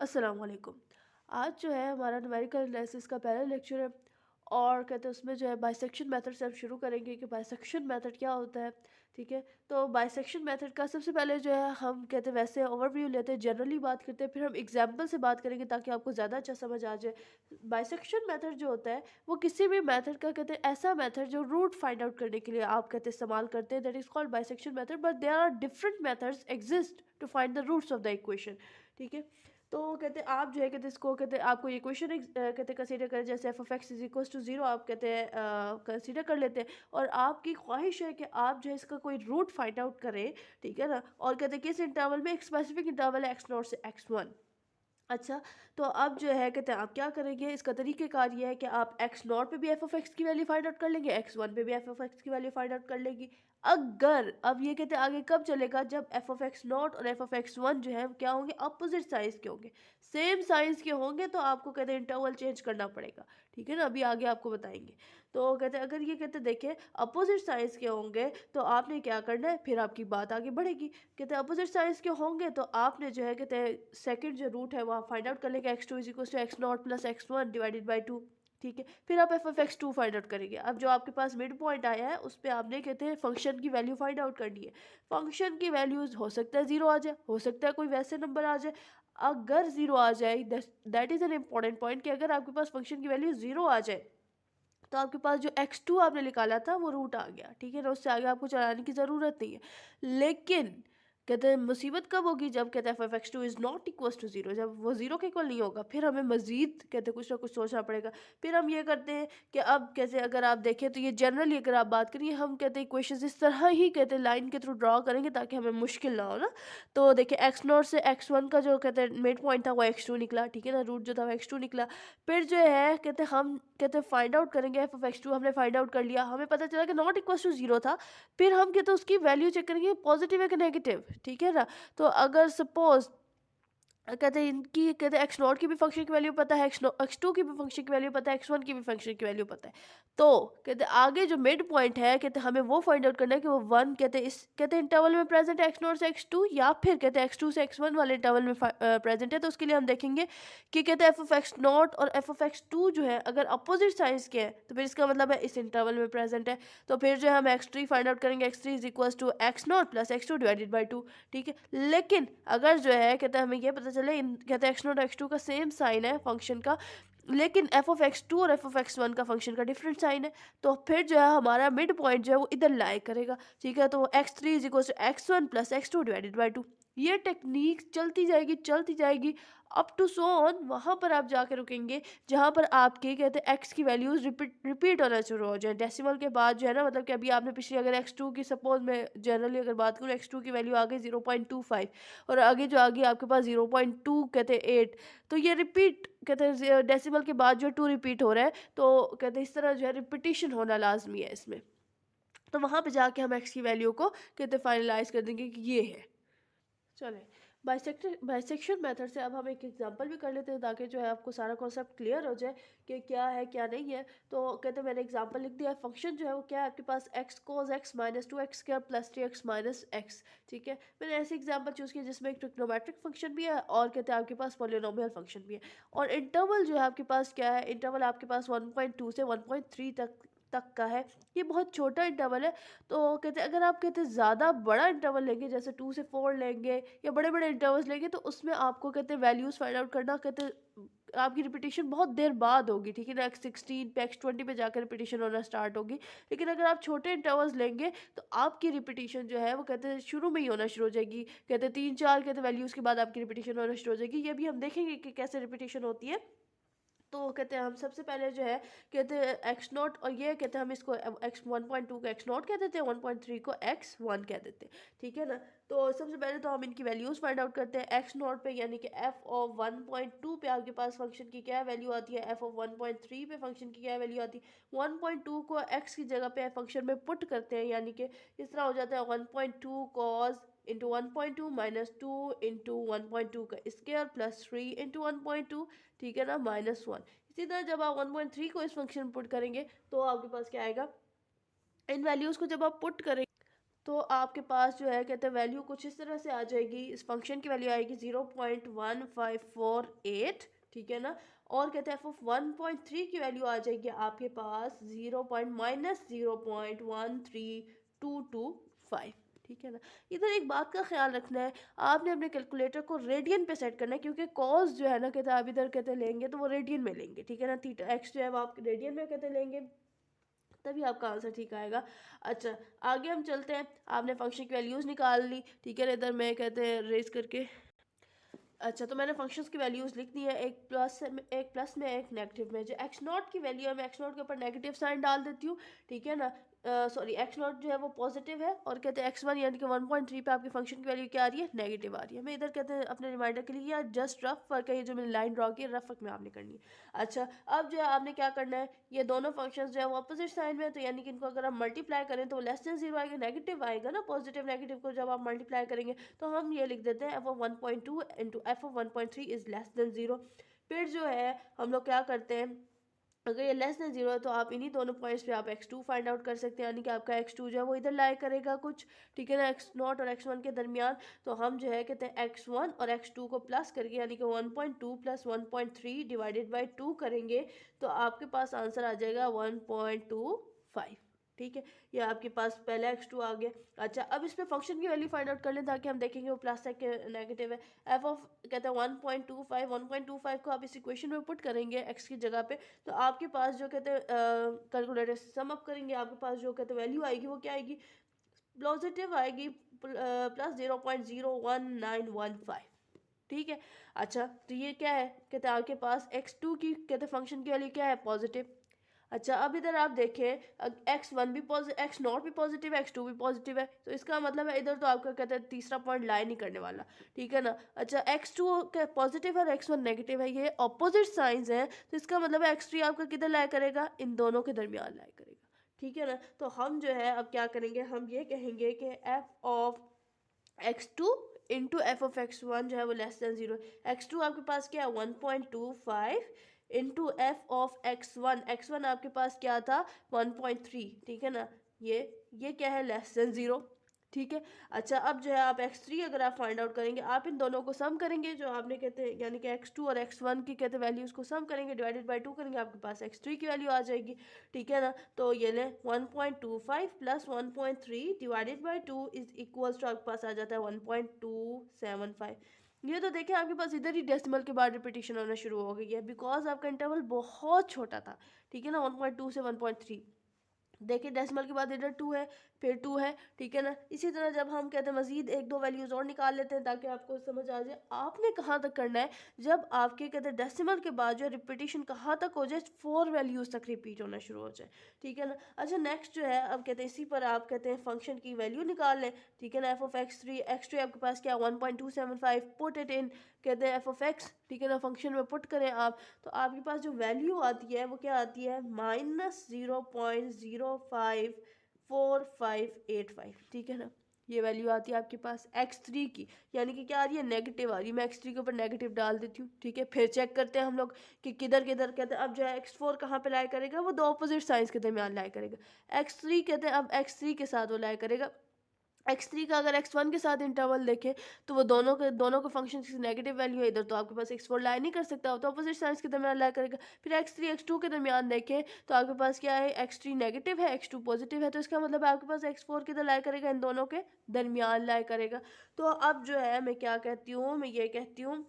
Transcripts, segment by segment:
अस्सलाम वालेकुम। आज जो है हमारा न्यूमेरिकल एनालिसिस का पहला लेक्चर है और कहते हैं उसमें जो है बाइसेक्शन मेथड से हम शुरू करेंगे कि बाइसेक्शन मेथड क्या होता है। ठीक है, तो बाइसेक्शन मेथड का सबसे पहले जो है हम कहते हैं वैसे ओवरव्यू लेते हैं, जनरली बात करते हैं, फिर हम एग्जांपल से बात करेंगे ताकि आपको ज़्यादा अच्छा समझ आ जाए। बाइसेक्शन मेथड जो होता है वो किसी भी मेथड का कहते हैं ऐसा मेथड जो रूट फाइंड आउट करने के लिए आप कहते हैं इस्तेमाल करते हैं, that is called bisection method, but there are different methods exist to find the roots of the equation. ठीक है, तो कहते हैं आप जो है कहते हैं इसको कहते हैं आपको ये क्वेश्चन कहते हैं कंसीडर करें, जैसे f of x is equal to zero आप कहते हैं कंसीडर कर लेते हैं और आपकी ख्वाहिश है कि आप जो है इसका कोई रूट फाइंड आउट करें। ठीक है ना, और कहते हैं किस इंटरवल में, एक स्पेसिफिक इंटरवल है एक्स नॉट से एक्स वन। अच्छा, तो अब जो है कहते हैं आप क्या करेंगे, इसका तरीक़ेकार ये है कि आप एक्स नॉट पे भी एफ ऑफ एक्स की वैल्यू फाइंड आउट कर लेंगे, एक्स वन पे भी एफ ऑफ एक्स की वैल्यू फाइंड आउट कर लेंगी। अगर अब ये कहते हैं आगे कब चलेगा, जब एफ ऑफ एक्स नॉट और एफ ऑफ एक्स वन जो है क्या होंगे, अपोजिट साइज के होंगे। सेम साइज के होंगे तो आपको कहते हैं इंटरवल चेंज करना पड़ेगा। ठीक है ना, अभी आगे आपको बताएंगे। तो कहते हैं अगर ये कहते हैं देखें अपोजिट साइज के होंगे तो आपने क्या करना है, फिर आपकी बात आगे बढ़ेगी। कहते हैं अपोजिट साइज के होंगे तो आपने जो है कहते हैं सेकंड जो रूट है वो आप फाइंड आउट कर लेंगे, x two is equal to x naught plus x one divided by two. ठीक है, फिर आप f of x two find out करेंगे। अब जो आपके पास मिड पॉइंट आया है उस पर आपने कहते हैं फंक्शन की वैल्यू फाइंड आउट करनी है। फंक्शन की वैल्यूज हो सकता है जीरो आ जाए, हो सकता है कोई वैसे नंबर आ जाए। अगर जीरो आ जाए, that is an important point, कि अगर आपके पास फंक्शन की वैल्यू जीरो आ जाए तो आपके पास जो x2 आपने निकाला था वो रूट आ गया। ठीक है ना, उससे आगे आपको चलाने की ज़रूरत नहीं है। लेकिन कहते हैं मुसीबत कब होगी, जब कहते हैं f(x2 is not equals to zero), जब वो जीरो के इक्वल नहीं होगा, फिर हमें मजीद कहते हैं कुछ ना कुछ सोचना पड़ेगा। फिर हम ये करते हैं कि अब कैसे, अगर आप देखें तो ये जनरली अगर आप बात करिए, हम कहते हैं इक्वेशन इस तरह ही कहते हैं लाइन के थ्रू ड्रॉ करेंगे ताकि हमें मुश्किल ना हो ना। तो देखिए एक्स नॉट से एक्स वन का जो कहते हैं मिड पॉइंट था वो x2 निकला। ठीक है ना, रूट जो था वो x2 निकला। फिर जो है कहते हैं हम कहते हैं फाइंड आउट करेंगे एफ ऑफ एक्स टू, हमने फाइंड आउट कर लिया, हमें पता चला कि नॉट इक्वल टू जीरो था। फिर हम कहते हैं उसकी वैल्यू चेक करेंगे पॉजिटिव है कि नेगेटिव। ठीक है ना, तो अगर सपोज कहते हैं इनकी कहते हैं एक्स नॉट की भी फंक्शन की वैल्यू पता है, एक्स टू की भी फंक्शन की वैल्यू पता है, एक्स वन की भी फंक्शन की वैल्यू पता है, तो कहते हैं आगे जो मिड पॉइंट है कहते हैं हमें वो फाइंड आउट करना है कि वो वन कहते हैं इस कहते हैं इंटरवल में प्रेजेंट है एक्स नॉट से एक्स टू, या फिर कहते हैं एक्स टू से एक्स वन वाले इंटरवल में प्रेजेंट है। तो उसके लिए हम देखेंगे कि कहते हैं एफ ऑफ एक्स नॉट और एफ ऑफ एक्स टू जो है अगर अपोजिट साइज के हैं तो फिर इसका मतलब है इस इंटरवल में प्रेजेंट है। तो फिर जो है हम एक्स थ्री फाइंड आउट करेंगे, x three is equal to x naught plus x two divided by two. ठीक है, लेकिन अगर जो है कहते हैं हमें ये पता चले कहते हैं एक्स नॉट एक्स टू का सेम साइन है फंक्शन का, लेकिन एफ ऑफ एक्स टू और एफ ऑफ एक्स वन का फंक्शन का डिफरेंट साइन है, तो फिर जो है हमारा मिड पॉइंट जो है वो इधर लाई करेगा। ठीक है, तो x three is equal to x one plus x two divided by two. ये टेक्निक चलती जाएगी अप टू सो ऑन, वहाँ पर आप जाके रुकेंगे जहाँ पर आपके कहते हैं एक्स की वैल्यूज रिपीट होना शुरू हो जाए डेसिमल के बाद जो है ना, मतलब कि अभी आपने पिछली अगर एक्स टू की सपोज में जनरली अगर बात करूँ, एक्स टू की वैल्यू आ गई 0.25 और आगे जो आगे आपके पास 0.2 कहते हैं 8, तो ये रिपीट कहते हैं डेसिमल के बाद जो टू रिपीट हो रहा है, तो कहते हैं इस तरह जो है रिपीटिशन होना लाजमी है इसमें। तो वहाँ पे जाके हम एक्स की वैल्यू को कहते हैं फाइनलाइज कर देंगे कि ये है। चले, बाइसेक्शन मेथड से अब हम एक एग्जांपल भी कर लेते हैं ताकि जो है आपको सारा कॉन्सेप्ट क्लियर हो जाए कि क्या है क्या नहीं है। तो कहते हैं मैंने एग्जांपल लिख दिया है, फंक्शन जो है वो क्या है आपके पास, x cos x minus two x square plus three x minus x. ठीक है, मैंने ऐसे एग्जांपल चूज़ किया जिसमें एक ट्रिग्नोमेट्रिक फंक्शन भी है और कहते हैं आपके पास पॉलिनोमियल फंक्शन भी है, और इंटरवल जो है आपके पास क्या है, इंटरवल आपके पास 1.2 से 1.3 तक का है। ये बहुत छोटा इंटरवल है। तो कहते हैं अगर आप कहते हैं ज़्यादा बड़ा इंटरवल लेंगे, जैसे 2 से 4 लेंगे या बड़े बड़े इंटरवल्स लेंगे, तो उसमें आपको कहते हैं वैल्यूज़ फाइंड आउट करना कहते हैं आपकी रिपीटिशन बहुत देर बाद होगी। ठीक है ना, एक्स 16 पे एक्स 20 पे जाकर रिपीटिशन होना स्टार्ट होगी। लेकिन अगर आप छोटे इंटरवल्स लेंगे तो आपकी रिपीटिशन जो है वो कहते हैं शुरू में ही होना शुरू हो जाएगी। कहते हैं 3 4 कहते हैं वैल्यूज़ के बाद आपकी रिपीटिशन होना शुरू हो जाएगी। ये भी हम देखेंगे कि कैसे रिपीटिशन होती है। तो कहते हैं हम सबसे पहले जो है कहते हैं एक्स नॉट, और ये कहते हैं हम इसको एक्स 1.2 को एक्स नॉट कह देते हैं, 1.3 को एक्स वन कह देते हैं। ठीक है ना, तो सबसे पहले तो हम इनकी वैल्यूज़ फाइंड आउट करते हैं एक्स नॉट पे, यानी कि एफ ऑफ 1.2 पे आपके पास फंक्शन की क्या वैल्यू आती है, एफ ऑफ 1.3 पे फंक्शन की क्या वैल्यू आती है। 1.2 को एक्स की जगह पे फंक्शन में पुट करते हैं, यानी कि इस तरह हो जाता है 1.2 cause into 1.2 minus two into 1.2 का स्क्वायर प्लस थ्री इंटू 1.2। ठीक है ना, माइनस वन। इसी तरह जब आप 1.3 को इस फंक्शन पुट करेंगे तो आपके पास क्या आएगा, इन वैल्यूज़ को जब आप पुट करेंगे तो आपके पास जो है कहते हैं वैल्यू कुछ इस तरह से आ जाएगी, इस फंक्शन की वैल्यू आएगी 0.1548, ठीक है ना। और कहते हैं f(1.3) की वैल्यू आ जाएगी आपके पास 0.-0.13225, ठीक है ना। इधर एक बात का ख्याल रखना है, आपने अपने कैलकुलेटर को रेडियन पे सेट करना है, क्योंकि कॉस जो है ना कहते हैं आप इधर कहते लेंगे तो वो रेडियन में लेंगे, ठीक है ना। थीटा एक्स जो है वो आप रेडियन में कहते लेंगे, तभी आपका आंसर ठीक आएगा। अच्छा, आगे हम चलते हैं। आपने फंक्शन की वैल्यूज़ निकाल ली, ठीक है ना। इधर मैं कहते हैं रेज करके, अच्छा तो मैंने फंक्शंस की वैल्यूज़ लिख दी है, एक प्लस में एक नेगेटिव में। जो एक्स नॉट की वैल्यू है मैं एक्स नॉट के ऊपर नेगेटिव साइन डाल देती हूँ, ठीक है ना। सॉरी, एक्स नॉट जो है वो पॉजिटिव है, और कहते हैं x1 यानी कि 1.3 पे आपकी फंक्शन की वैल्यू क्या आ रही है, नेगेटिव आ रही है। मैं इधर कहते हैं अपने रिमाइंडर के लिए, या जस्ट रफ वर्क है ये जो मैंने लाइन ड्रॉ की है, रफ वर्क में आपने करनी है। अच्छा, अब जो है आपने क्या करना है, ये दोनों फंक्शंस जो है वो अपोजिट साइन में है, तो यानी कि इनको अगर हम मल्टीप्लाई करें तो लेस देन 0 आएगा, नेगेटिव आएगा ना। पॉजिटिव नेगेटिव को जब आप मल्टीप्लाई करेंगे तो हम ये लिख देते हैं f(1.2) into f(1.3) is less than 0। फिर जो है हम लोग क्या करते हैं, अगर ये लेस देन 0 है तो आप इन्हीं दोनों पॉइंट्स पे आप x2 फाइंड आउट कर सकते हैं, यानी कि आपका x2 जो है वो इधर लाई करेगा कुछ, ठीक है ना, x0 और x1 के दरमियान। तो हम जो है कहते हैं x1 और x2 को प्लस करके, यानी कि 1.2 प्लस 1.3 डिवाइडेड बाई 2 करेंगे, तो आपके पास आंसर आ जाएगा 1.25, ठीक है। ये आपके पास पहला x2 आ गया। अच्छा, अब इस पे फंक्शन की वैल्यू फाइंड आउट कर लें, ताकि हम देखेंगे वो प्लस है कि नेगेटिव है। एफ ऑफ कहते हैं 1.25 को आप इस इक्वेशन में पुट करेंगे x की जगह पे, तो आपके पास जो कहते हैं कैलकुलेटर से सम अप करेंगे, आपके पास जो कहते हैं वैल्यू आएगी वो क्या आएगी, पॉजिटिव आएगी, प्लस 0.01915, ठीक है। अच्छा, तो ये क्या है, कहते हैं आपके पास x2 की कहते हैं फंक्शन की वैल्यू क्या है, पॉजिटिव। अच्छा, अब इधर आप देखें, x1 भी पॉजिटिव, एक्स नॉट भी पॉजिटिव है, x2 भी पॉजिटिव है, तो इसका मतलब है इधर तो आपका कहते हैं तीसरा पॉइंट लाई नहीं करने वाला, ठीक है ना। अच्छा, x2 का पॉजिटिव है और x1 नेगेटिव है, ये ऑपोजिट साइंस हैं, तो इसका मतलब है x3 आपका किधर लाई करेगा, इन दोनों के दरमियान लाई करेगा, ठीक है ना। तो हम जो है अब क्या करेंगे, हम ये कहेंगे कि f of x2 into F of x1 जो है वो लेस देन 0। x2 आपके पास क्या है, 1.25 इंटू एफ ऑफ x1 आपके पास क्या था, 1.3, ठीक है ना। ये क्या है, लेस देन 0, ठीक है। अच्छा, अब जो है आप x3 अगर आप फाइंड आउट करेंगे, आप इन दोनों को सम करेंगे, जो आपने कहते हैं यानी कि x2 और x1 की कहते वैल्यूज़ को सम करेंगे, डिवाइडेड बाई 2 करेंगे, आपके पास x3 की वैल्यू आ जाएगी, ठीक है ना। तो ये लें 1.25 plus 1.3 divided by 2 is equals to आपके पास आ जाता है 1.275। ये तो देखें आपके पास इधर ही डेसिमल के बाद रिपीटिशन होना शुरू हो गई है, बिकॉज आपका इंटरवल बहुत छोटा था, ठीक है ना, 1.2 से 1.3। देखिए डेसिमल के बाद इधर 2 है, फिर 2 है, ठीक है ना। इसी तरह जब हम कहते हैं मजीद एक दो वैल्यूज़ और निकाल लेते हैं, ताकि आपको समझ आ जाए आपने कहाँ तक करना है, जब आपके कहते हैं डेसिमल के बाद जो रिपीटिशन कहाँ तक हो जाए, 4 वैल्यूज़ तक रिपीट होना शुरू हो जाए, ठीक है ना। अच्छा, नेक्स्ट जो है अब कहते हैं इसी पर आप कहते हैं फंक्शन की वैल्यू निकाल लें, ठीक है ना। एफ ऑफ x3 आपके पास क्या 1.275, पुट इट इन कहते हैं एफ ऑफ एक्स, ठीक है ना, फंक्शन में पुट करें आप, तो आपके पास जो वैल्यू आती है वो क्या आती है, -0.054585, ठीक है ना। ये वैल्यू आती है आपके पास x3 की, यानी कि क्या आ रही है, नेगेटिव आ रही है। मैं x3 के ऊपर नेगेटिव डाल देती हूँ, ठीक है। फिर चेक करते हैं हम लोग कि किधर किधर कहते हैं, अब जो है x4 कहाँ पे लाई करेगा, वो दो अपोजिट साइंस के दरमियान लाई करेगा। x3 कहते हैं अब x3 के साथ वो लाई करेगा। x3 का अगर x1 के साथ इंटरवल देखें, तो वो दोनों के फंक्शन की नेगेटिव वैल्यू है, इधर तो आपके पास x4 लाई नहीं कर सकता, तो अपोजिट साइंस के दरमियान लाई करेगा। फिर x3 x2 के दरमियान देखें तो आपके पास क्या है, x3 नेगेटिव है, x2 पॉजिटिव है, तो इसका मतलब है आपके पास x4 किधर लाई करेगा, इन दोनों के दरमियान लाई करेगा। तो अब जो है मैं क्या कहती हूँ, मैं ये कहती हूँ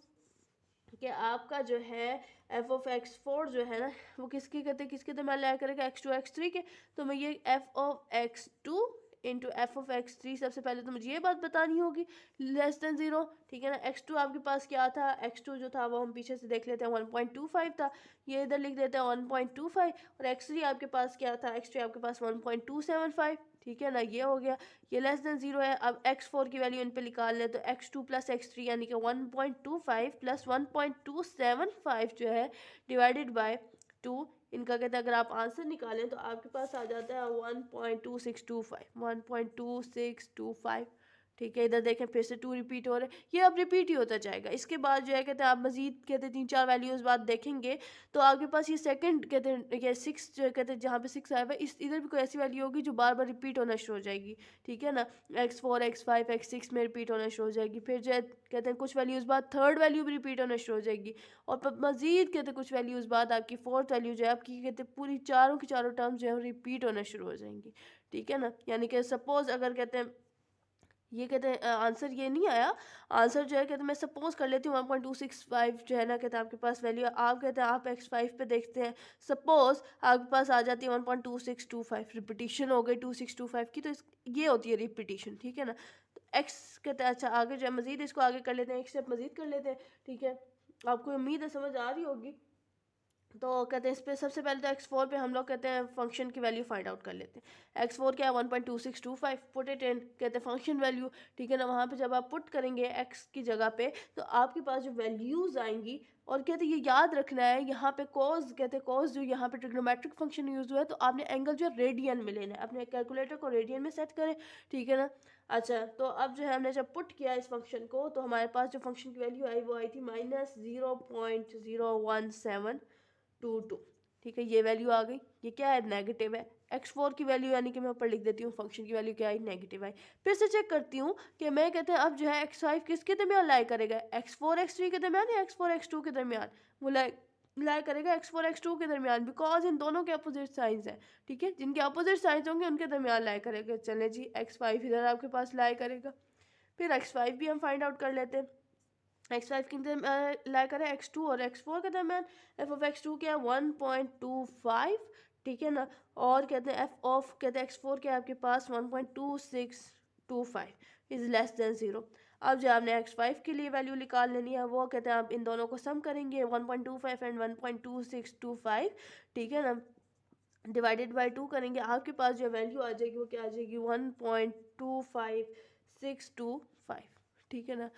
कि आपका जो है एफ ऑफ x4 जो है ना, वो किसके कहते हैं, किसके दरमियान लाई करेगा, x2 x3 के। तो मैं ये F of x2 into F of x3, सबसे पहले तो मुझे ये बात बतानी होगी लेस देन 0, ठीक है ना। x2 आपके पास क्या था, x2 जो था वो हम पीछे से देख लेते हैं 1.25 था, ये इधर लिख देते हैं 1.25, और x3 आपके पास क्या था, x3 आपके पास 1.275, ठीक है ना, ये हो गया। ये लेस देन 0 है। अब x4 की वैल्यू इन पे निकाल लें, तो x2 प्लस x3 यानी कि 1.25 प्लस 1.275 जो है डिवाइडेड बाय 2, इनका कहते हैं अगर आप आंसर निकालें तो आपके पास आ जाता है 1.2625, 1.2625, ठीक है, इधर देखें फिर से 2 रिपीट हो रहे हैं, ये अब रिपीट ही होता जाएगा। इसके बाद जो है कहते हैं आप मज़ीद कहते हैं 3-4 वैल्यूज़ बाद देखेंगे तो आपके पास ये सेकंड कहते हैं ये 6 जो है कहते हैं जहाँ पे 6 आया हुआ है इस इधर भी कोई ऐसी वैल्यू होगी जो बार बार रिपीट होना शुरू हो जाएगी। ठीक है ना, x4 x5 x6 में रिपीट होना शुरू हो जाएगी। फिर जो है कहते हैं कुछ वैल्यूज़ बाद थर्ड वैल्यू भी रिपीट होना शुरू हो जाएगी। और मज़ीद कहते हैं कुछ वैल्यूज़ बाद आपकी फोर्थ वैल्यू जो है आपकी कहते हैं पूरी चारों की चारों टर्म्स जो है रिपीट होना शुरू हो जाएंगी। ठीक है ना, यानी कि सपोज़ अगर कहते हैं ये कहते हैं आंसर ये नहीं आया, आंसर जो है कहते हैं मैं सपोज कर लेती हूँ 1.265 जो है ना कहते हैं आपके पास वैल्यू, आप कहते हैं आप x5 पे देखते हैं, सपोज आपके पास आ जाती है 1.2625, रिपीटिशन हो गई 2625 की, तो ये होती है रिपीटिशन। ठीक है ना, तो x कहते हैं अच्छा आगे जो है मज़ीद इसको आगे कर लेते हैं, एक स्टेप मज़ीद कर लेते हैं। ठीक है, आपको उम्मीद है समझ आ रही होगी। तो कहते हैं इस पे सबसे पहले तो x4 पे हम लोग कहते हैं फंक्शन की वैल्यू फाइंड आउट कर लेते हैं। x4 क्या है 1.2625, पुट इट इन कहते हैं फंक्शन वैल्यू। ठीक है ना, वहाँ पे जब आप पुट करेंगे x की जगह पे तो आपके पास जो वैल्यूज़ आएंगी, और कहते हैं ये याद रखना है यहाँ पे कॉज, कहते हैं कॉज जो यहाँ पे ट्रिग्नोमेट्रिक फंक्शन यूज़ हुआ है तो आपने एंगल जो रेडियन में लेना है, अपने कैलकुलेटर को रेडियन में सेट करें। ठीक है ना, अच्छा तो अब जो है हमने जब पुट किया इस फंक्शन को तो हमारे पास जो फंक्शन की वैल्यू आई वो आई थी -0.01722। ठीक है, ये वैल्यू आ गई, ये क्या है नेगेटिव है। x4 की वैल्यू यानी कि मैं ऊपर लिख देती हूँ फंक्शन की वैल्यू क्या आई नेगेटिव आई। फिर से चेक करती हूँ कि मैं कहते हैं अब जो है x5 किसके दरमियान लाई करेगा, x4 x3 के दरमियान या x4 x2 के दरमियान, वो लाई करेगा x4 x2 के दरमियान, बिकॉज इन दोनों के अपोजिट साइंस है। ठीक है, जिनके अपोजिट साइंस होंगे उनके दरमियान लाई करेगा। चले जी x5 इधर आपके पास लाई करेगा, फिर x5 भी हम फाइंड आउट कर लेते हैं। x5 के लाई करें x2 और x4 के दरमियान, f ऑफ x2 क्या है 1.25। ठीक है ना, और कहते हैं f ऑफ कहते हैं x4 क्या है आपके पास 1.2625 इज लेस देन 0। अब जो आपने x5 के लिए वैल्यू निकाल लेनी है वो कहते हैं आप इन दोनों को सम करेंगे 1.25 एंड 1.2625। ठीक है ना, डिवाइडेड बाय 2 करेंगे, आपके पास जो वैल्यू आ जाएगी वो क्या आ जाएगी 1.25625। ठीक है ना,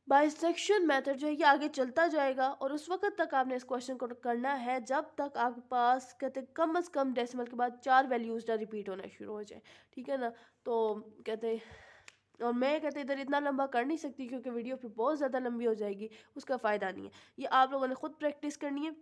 बाइसेक्शन मेथड जो है ये आगे चलता जाएगा और उस वक्त तक आपने इस क्वेश्चन को करना है जब तक आपके पास कहते कम से कम डेसिमल के बाद 4 वैल्यूज ना रिपीट होना शुरू हो जाए। ठीक है ना, तो कहते और मैं कहते इधर इतना लंबा कर नहीं सकती क्योंकि वीडियो फिर बहुत ज़्यादा लंबी हो जाएगी, उसका फ़ायदा नहीं है। ये आप लोगों ने खुद प्रैक्टिस करनी है।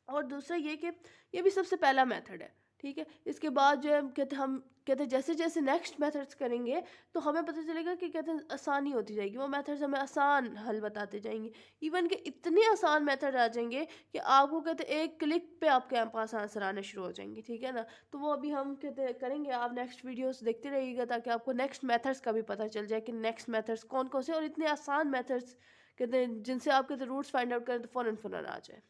और दूसरा ये कि ये भी सबसे पहला मेथड है। ठीक है, इसके बाद जो है कहते हम कहते जैसे जैसे नेक्स्ट मेथड्स करेंगे तो हमें पता चलेगा कि कहते हैं आसानी होती जाएगी, वो मेथड्स हमें आसान हल बताते जाएंगे। इवन कि इतने आसान मेथड आ जाएंगे कि आपको कहते एक क्लिक पे आपके पास आंसर आने शुरू हो जाएंगे। ठीक है ना, तो वो अभी हम कहते करेंगे, आप नेक्स्ट वीडियोस देखते रहिएगा ताकि आपको नेक्स्ट मेथड्स का भी पता चल जाए कि नेक्स्ट मेथड्स कौन कौन से और इतने आसान मेथड्स कहते हैं जिनसे आप कहते रूट्स फाइंड आउट करें तो फ़ौरन आ जाए।